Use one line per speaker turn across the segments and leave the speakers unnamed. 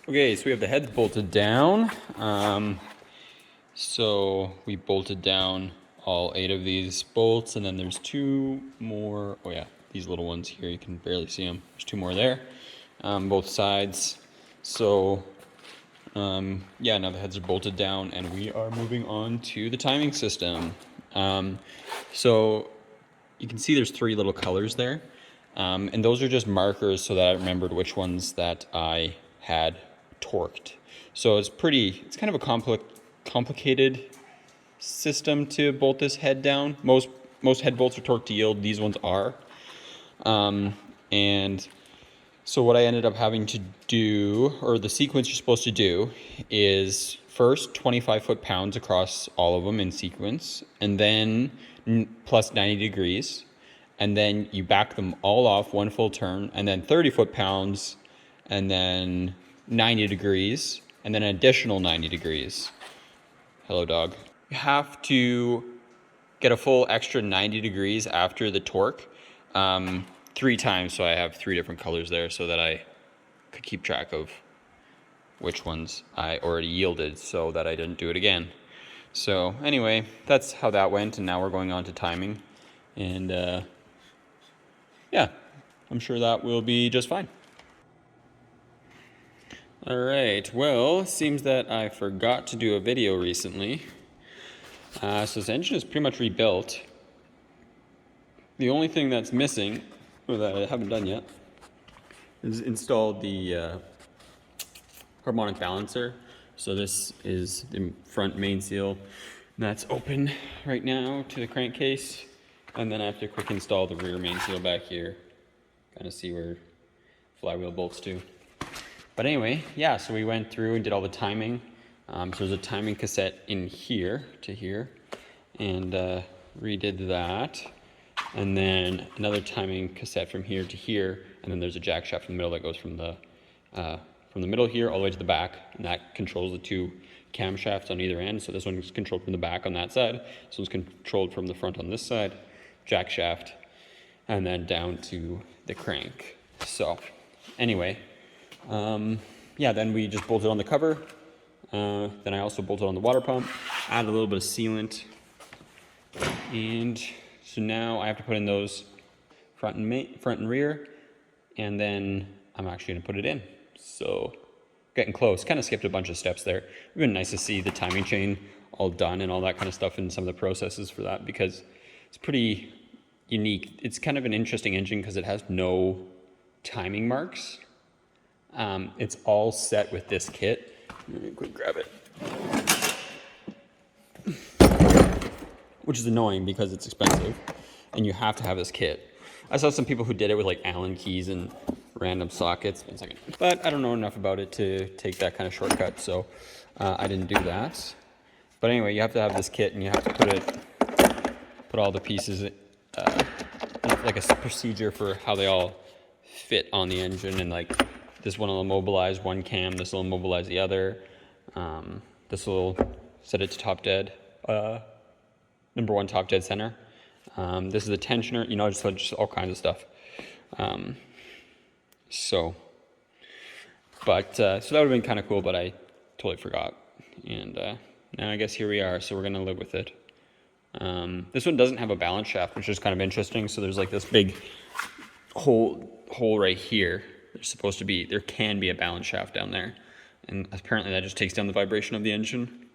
Okay, so we have the heads bolted down. So we bolted down all 8 of these bolts, and then there's 2 more. Oh yeah, these little ones here, you can barely see them. There's 2 more there, both sides. So yeah, now the heads are bolted down, and we are moving on to the timing system. So you can see there's 3 little colors there, and those are just markers so that I remembered which ones that I had torqued. So it's kind of a complicated system to bolt this head down. Most head bolts are torqued to yield. These ones are. And so what I ended up having to do, or the sequence you're supposed to do, is first 25 foot-pounds across all of them in sequence, and then plus 90 degrees, and then you back them all off 1 full turn, and then 30 foot-pounds, and then 90 degrees, and then an additional 90 degrees. Hello, dog. You have to get a full extra 90 degrees after the torque 3 times, so I have 3 different colors there so that I could keep track of which ones I already yielded so that I didn't do it again. So anyway, that's how that went, and now we're going on to timing. And yeah, I'm sure that will be just fine. All right, well, seems that I forgot to do a video recently. So this engine is pretty much rebuilt. The only thing that's missing, or that I haven't done yet, is installed the harmonic balancer. So this is the front main seal, and that's open right now to the crankcase. And then I have to quick install the rear main seal back here, kind of see where flywheel bolts to. But anyway, yeah, so we went through and did all the timing. So there's a timing cassette in here to here, and redid that. And then another timing cassette from here to here, and then there's a jack shaft in the middle that goes from the middle here all the way to the back, and that controls the 2 camshafts on either end. So this one's controlled from the back on that side, this one's controlled from the front on this side, jack shaft, and then down to the crank. So anyway, yeah, then we just bolted on the cover. Then I also bolted on the water pump, added a little bit of sealant, and so now I have to put in those front and rear, and then I'm actually gonna put it in. So getting close, kind of skipped a bunch of steps there. It's been nice to see the timing chain all done and all that kind of stuff, and some of the processes for that, because it's pretty unique. It's kind of an interesting engine because it has no timing marks. It's all set with this kit. Let me quick grab it. Which is annoying because it's expensive and you have to have this kit. I saw some people who did it with like Allen keys and random sockets. 1 second. But I don't know enough about it to take that kind of shortcut, so I didn't do that. But anyway, you have to have this kit, and you have to put all the pieces, like a procedure for how they all fit on the engine, and like this one will immobilize one cam, this will immobilize the other. This will set it to top dead, number 1 top dead center. This is the tensioner, you know, just all kinds of stuff. So that would have been kind of cool, but I totally forgot. And now I guess here we are, so we're gonna live with it. This one doesn't have a balance shaft, which is kind of interesting. So there's like this big hole right here. There can be a balance shaft down there, and apparently that just takes down the vibration of the engine.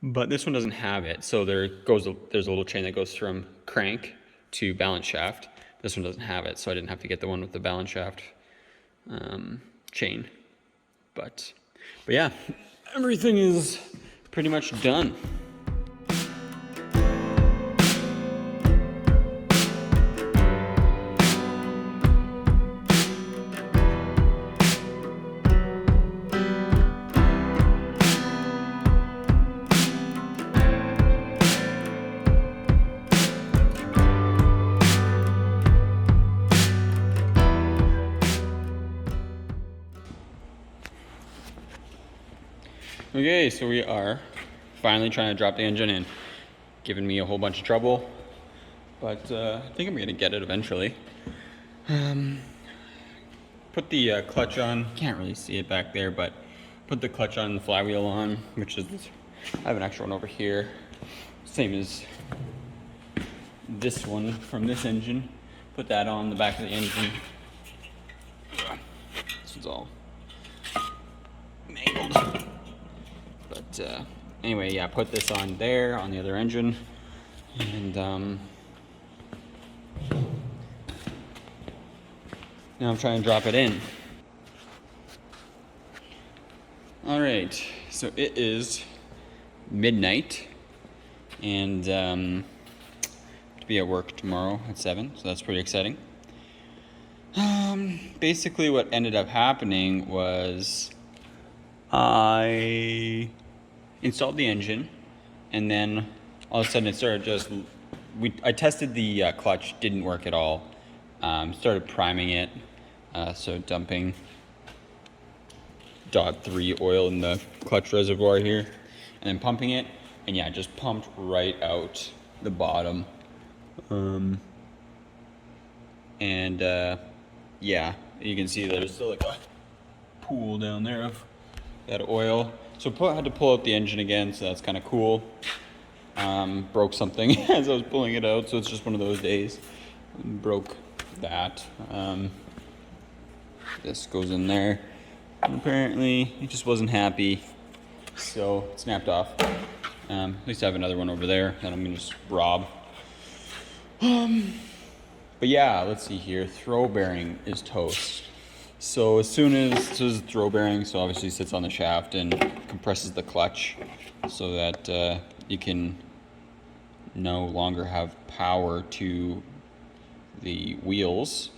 But this one doesn't have it, so there's a little chain that goes from crank to balance shaft. This one doesn't have it, so I didn't have to get the one with the balance shaft chain. But yeah, everything is pretty much done. Okay, so we are finally trying to drop the engine in. Giving me a whole bunch of trouble, but I think I'm gonna get it eventually. put the clutch on. Can't really see it back there, but put the clutch on, the flywheel on, which is, I have an extra one over here. Same as this one from this engine. Put that on the back of the engine. This is all mangled. But anyway, yeah, put this on there on the other engine. And now I'm trying to drop it in. All right, so it is midnight, and to be at work tomorrow at 7, so that's pretty exciting. Basically what ended up happening was I installed the engine, and then all of a sudden it started I tested the clutch, didn't work at all. Started priming it, so dumping .3 oil in the clutch reservoir here, and then pumping it, and yeah, just pumped right out the bottom. Yeah, you can see there's still like a pool down there of that oil. So I had to pull out the engine again, so that's kind of cool. Broke something as I was pulling it out, so it's just one of those days. Broke that. This goes in there. And apparently, it just wasn't happy, so it snapped off. At least I have another one over there that I'm gonna just rob. But yeah, let's see here. Throw bearing is toast. So as soon as this is throw bearing, so obviously sits on the shaft and compresses the clutch, so that you can no longer have power to the wheels.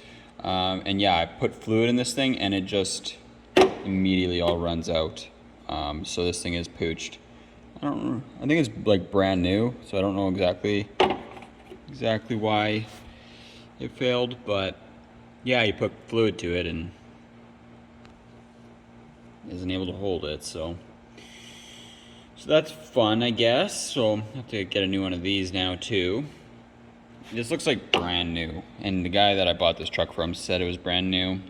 And yeah, I put fluid in this thing, and it just immediately all runs out. So this thing is pooched. I think it's like brand new, so I don't know exactly why it failed, but yeah, you put fluid to it and isn't able to hold it, so that's fun, I guess. So I have to get a new one of these now too. This looks like brand new, and the guy that I bought this truck from said it was brand new,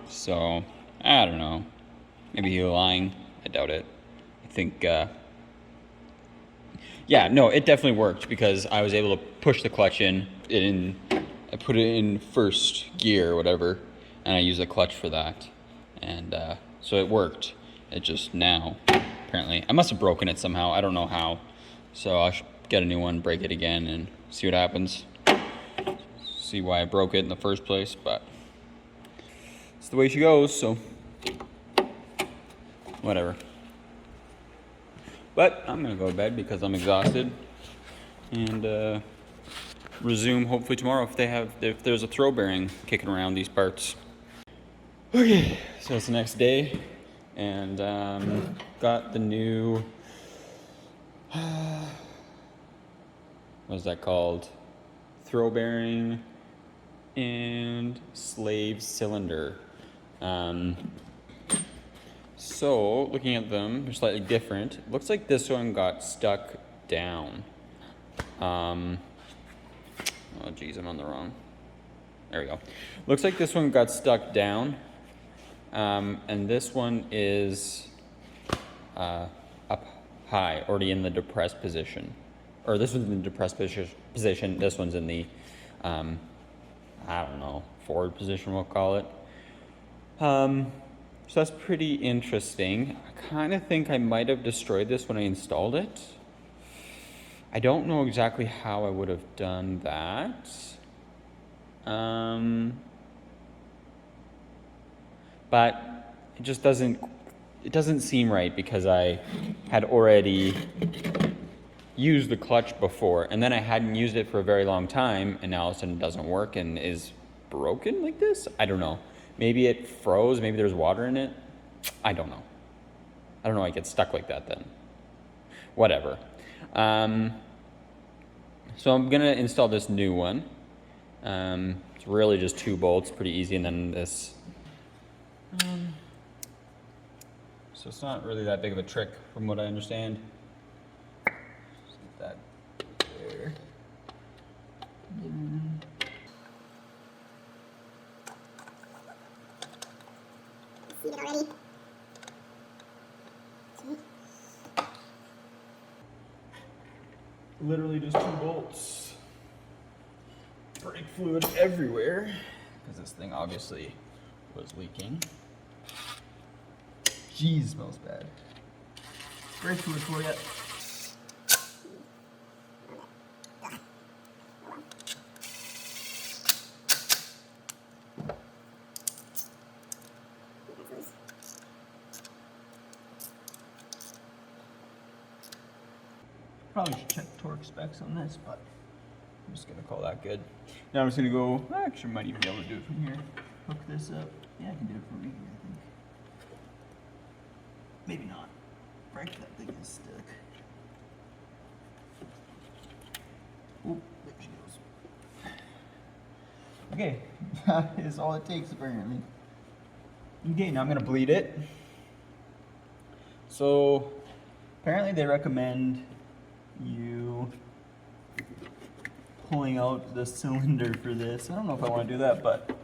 so I don't know. Maybe he was lying. I doubt it. I think, yeah, no, it definitely worked because I was able to push the clutch in. I put it in first gear or whatever, and I used the clutch for that. And so it worked. It just now, apparently, I must have broken it somehow. I don't know how. So I should get a new one, break it again, and see what happens. See why I broke it in the first place, but it's the way she goes, so whatever. But I'm gonna go to bed because I'm exhausted, and resume hopefully tomorrow if there's a throw bearing kicking around these parts. Okay, so it's the next day, and got the new what's that called? Throw bearing and slave cylinder. So looking at them, they're slightly different. It looks like this one got stuck down. Oh geez, I'm on the wrong. There we go. Looks like this one got stuck down, and this one is up high, already in the depressed position. Or this one's in the depressed position. This one's in the, I don't know, forward position, we'll call it. So that's pretty interesting. I kind of think I might have destroyed this when I installed it. I don't know exactly how I would have done that. But it just doesn't seem right because I had already used the clutch before, and then I hadn't used it for a very long time, and now all of a sudden it doesn't work and is broken like this. I don't know. Maybe it froze, maybe there's water in it. I don't know. I don't know why it gets stuck like that then. Whatever. So I'm gonna install this new one. It's really just 2 bolts, pretty easy, and then this. So it's not really that big of a trick from what I understand. Just get that there.
seated already.
Literally just 2 bolts. Brake fluid everywhere because this thing obviously was leaking. Jeez, smells bad. Brake fluid for you. Probably should check torque specs on this, but I'm just gonna call that good. Now I'm just gonna go, I actually might even be able to do it from here. Hook this up. Yeah, I can do it from here, I think. Maybe not. Right, that thing is stuck. Oop, there she goes. Okay, that is all it takes apparently. Okay, now I'm gonna bleed it. So, apparently they recommend you pulling out the cylinder for this. I don't know if I want to do that, but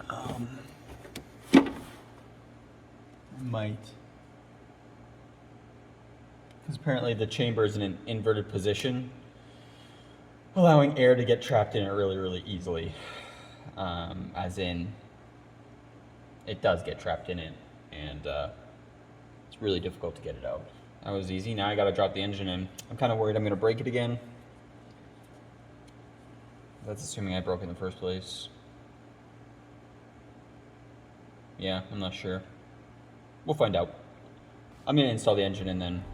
I might. Because apparently the chamber is in an inverted position, allowing air to get trapped in it really, really easily. As in, it does get trapped in it, and it's really difficult to get it out. That was easy. Now I gotta drop the engine in. I'm kind of worried I'm gonna break it again. That's assuming I broke it in the first place. Yeah, I'm not sure. We'll find out. I'm gonna install the engine and then